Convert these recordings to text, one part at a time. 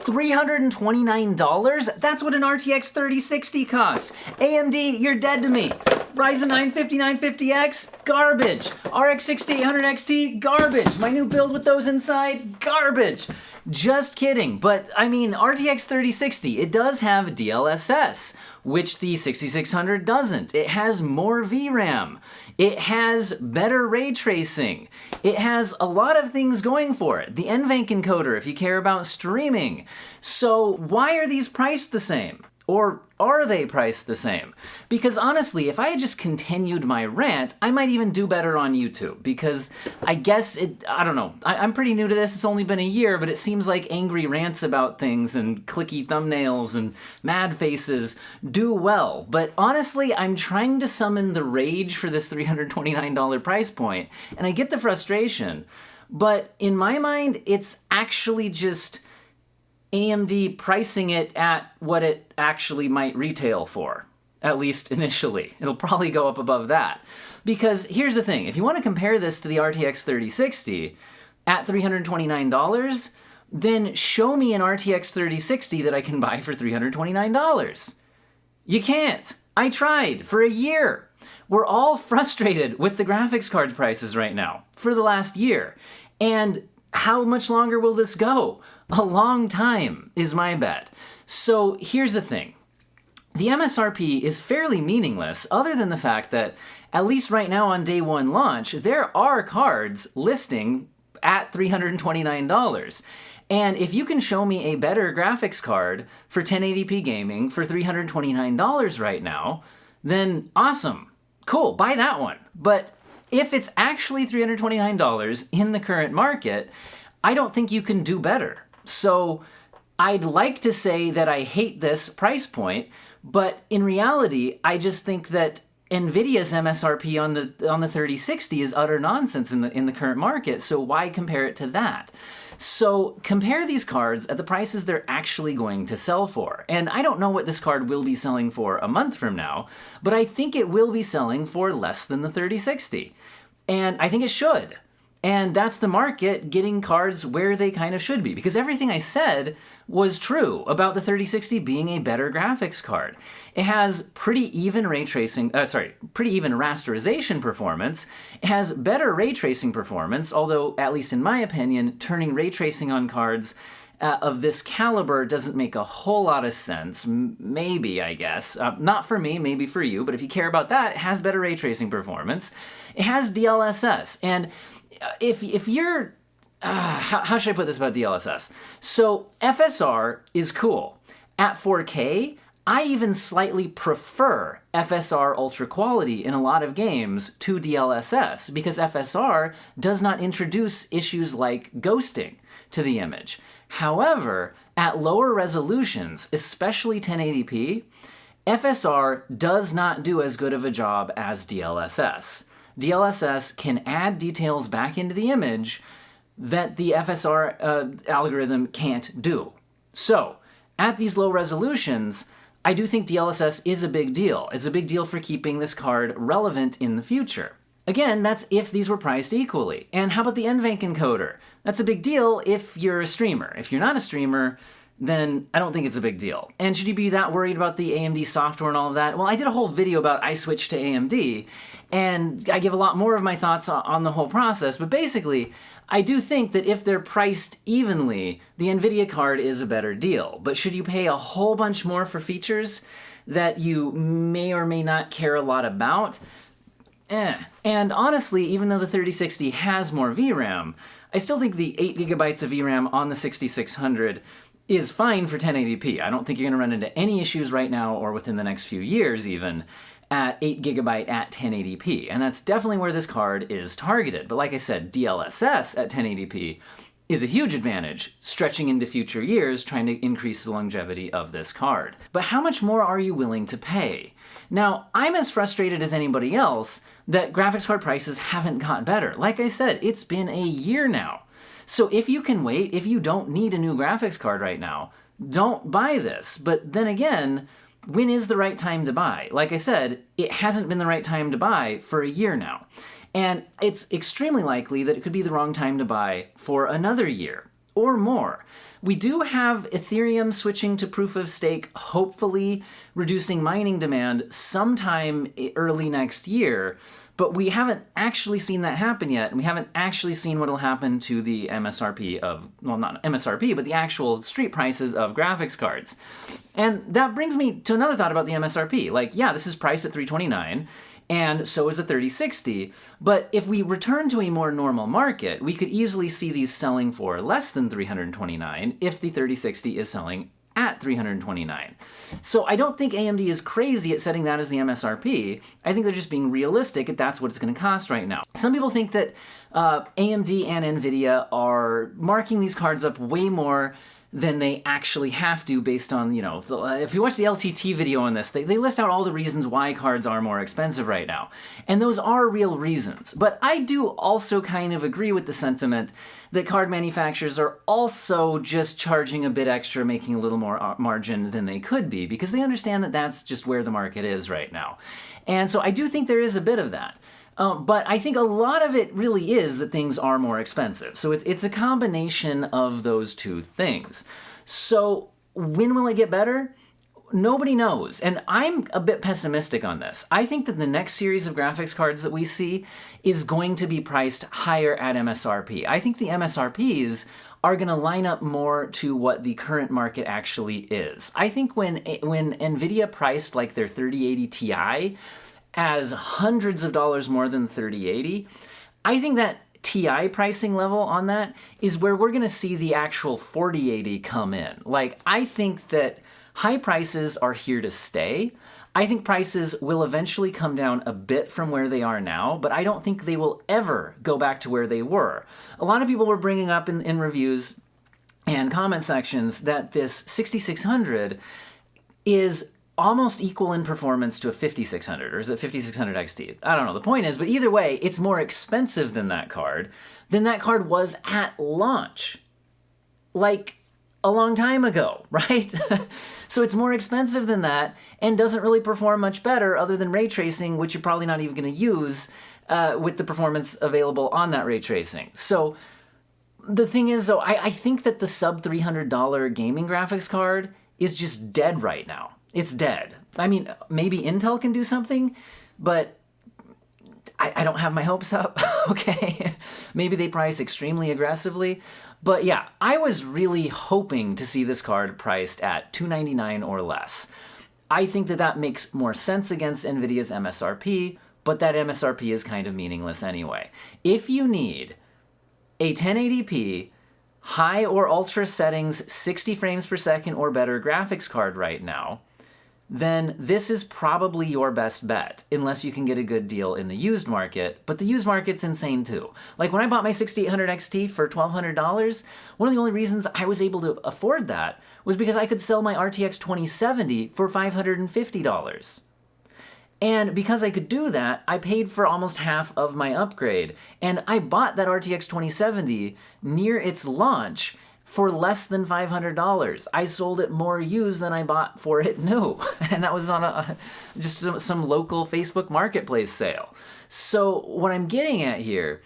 $329? That's what an RTX 3060 costs. AMD, you're dead to me. Ryzen 9 5950X, garbage. RX 6800 XT, garbage. My new build with those inside, garbage. Just kidding, but I mean, RTX 3060, it does have DLSS, which the 6600 doesn't. It has more VRAM. It has better ray tracing. It has a lot of things going for it. The NVENC encoder if you care about streaming. So why are these priced the same? Or are they priced the same? Because honestly, if I had just continued my rant, I might even do better on YouTube, because I guess I don't know, I'm pretty new to this, it's only been a year, but it seems like angry rants about things and clicky thumbnails and mad faces do well. But honestly, I'm trying to summon the rage for this $329 price point, and I get the frustration, but in my mind, it's actually just AMD pricing it at what it actually might retail for, at least initially. It'll probably go up above that. Because here's the thing, if you want to compare this to the RTX 3060 at $329, then show me an RTX 3060 that I can buy for $329. You can't. I tried for a year. We're all frustrated with the graphics card prices right now for the last year. And how much longer will this go? A long time is my bet. So here's the thing. The MSRP is fairly meaningless other than the fact that, at least right now on day one launch, there are cards listing at $329. And if you can show me a better graphics card for 1080p gaming for $329 right now, then awesome. Cool, buy that one. But if it's actually $329 in the current market, I don't think you can do better. So I'd like to say that I hate this price point, but in reality, I just think that NVIDIA's MSRP on the 3060 is utter nonsense in the current market, so why compare it to that? So compare these cards at the prices they're actually going to sell for. And I don't know what this card will be selling for a month from now, but I think it will be selling for less than the 3060. And I think it should. And that's the market getting cards where they kind of should be, because everything I said was true about the 3060 being a better graphics card. It has pretty even rasterization performance. It has better ray tracing performance, although, at least in my opinion, turning ray tracing on cards of this caliber doesn't make a whole lot of sense. Maybe, I guess. Not for me, maybe for you, but if you care about that, it has better ray tracing performance. It has DLSS, and if you're, how should I put this about DLSS? So FSR is cool. At 4K, I even slightly prefer FSR Ultra Quality in a lot of games to DLSS, because FSR does not introduce issues like ghosting to the image. However, at lower resolutions, especially 1080p, FSR does not do as good of a job as DLSS. DLSS can add details back into the image that the FSR algorithm can't do. So, at these low resolutions, I do think DLSS is a big deal. It's a big deal for keeping this card relevant in the future. Again, that's if these were priced equally. And how about the NVENC encoder? That's a big deal if you're a streamer. If you're not a streamer, then I don't think it's a big deal. And should you be that worried about the AMD software and all of that? Well, I did a whole video about I switched to AMD, and I give a lot more of my thoughts on the whole process, but basically, I do think that if they're priced evenly, the NVIDIA card is a better deal. But should you pay a whole bunch more for features that you may or may not care a lot about? And honestly, even though the 3060 has more VRAM, I still think the 8GB of VRAM on the 6600 is fine for 1080p. I don't think you're going to run into any issues right now or within the next few years even at 8GB at 1080p. And that's definitely where this card is targeted. But like I said, DLSS at 1080p is a huge advantage, stretching into future years, trying to increase the longevity of this card. But how much more are you willing to pay? Now, I'm as frustrated as anybody else that graphics card prices haven't gotten better. Like I said, it's been a year now. So if you can wait, if you don't need a new graphics card right now, don't buy this. But then again, when is the right time to buy? Like I said, it hasn't been the right time to buy for a year now. And it's extremely likely that it could be the wrong time to buy for another year or more. We do have Ethereum switching to proof of stake, hopefully reducing mining demand sometime early next year, but we haven't actually seen that happen yet, and we haven't actually seen what will happen to the MSRP of, well, not MSRP, but the actual street prices of graphics cards. And that brings me to another thought about the MSRP. Like, yeah, this is priced at $329, and so is the 3060, but if we return to a more normal market, we could easily see these selling for less than $329 if the 3060 is selling at $329. So I don't think AMD is crazy at setting that as the MSRP. I think they're just being realistic that that's what it's going to cost right now. Some people think that AMD and NVIDIA are marking these cards up way more than they actually have to based on, if you watch the LTT video on this, they list out all the reasons why cards are more expensive right now. And those are real reasons. But I do also kind of agree with the sentiment that card manufacturers are also just charging a bit extra, making a little more margin than they could be, because they understand that that's just where the market is right now. And so I do think there is a bit of that. But I think a lot of it really is that things are more expensive. So it's a combination of those two things. So when will it get better? Nobody knows. And I'm a bit pessimistic on this. I think that the next series of graphics cards that we see is going to be priced higher at MSRP. I think the MSRPs are going to line up more to what the current market actually is. I think when NVIDIA priced like their 3080 Ti as hundreds of dollars more than 3080, I think that TI pricing level on that is where we're going to see the actual 4080 come in. Like, I think that high prices are here to stay. I think prices will eventually come down a bit from where they are now, but I don't think they will ever go back to where they were. A lot of people were bringing up in reviews and comment sections that this 6600 is almost equal in performance to a 5600, or is it 5600 XT? I don't know. The point is, but either way, it's more expensive than that card was at launch, like a long time ago, right? So it's more expensive than that and doesn't really perform much better other than ray tracing, which you're probably not even going to use with the performance available on that ray tracing. So the thing is, though, I think that the sub $300 gaming graphics card is just dead right now. It's dead. I mean, maybe Intel can do something, but I don't have my hopes up, okay? Maybe they price extremely aggressively. But yeah, I was really hoping to see this card priced at $299 or less. I think that that makes more sense against NVIDIA's MSRP, but that MSRP is kind of meaningless anyway. If you need a 1080p, high or ultra settings, 60 frames per second or better graphics card right now, then this is probably your best bet, unless you can get a good deal in the used market. But the used market's insane too. Like when I bought my 6800 XT for $1,200, one of the only reasons I was able to afford that was because I could sell my RTX 2070 for $550. And because I could do that, I paid for almost half of my upgrade. And I bought that RTX 2070 near its launch for less than $500. I sold it more used than I bought for it new. And that was on just some local Facebook marketplace sale. So what I'm getting at here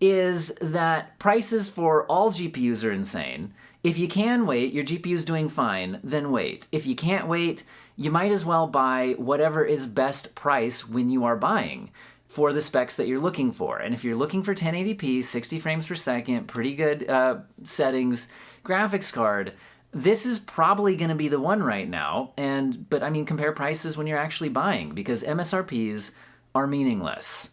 is that prices for all GPUs are insane. If you can wait, your GPU's doing fine, then wait. If you can't wait, you might as well buy whatever is best price when you are buying for the specs that you're looking for. And if you're looking for 1080p, 60 frames per second, pretty good settings, graphics card, this is probably going to be the one right now. But I mean, compare prices when you're actually buying, because MSRPs are meaningless.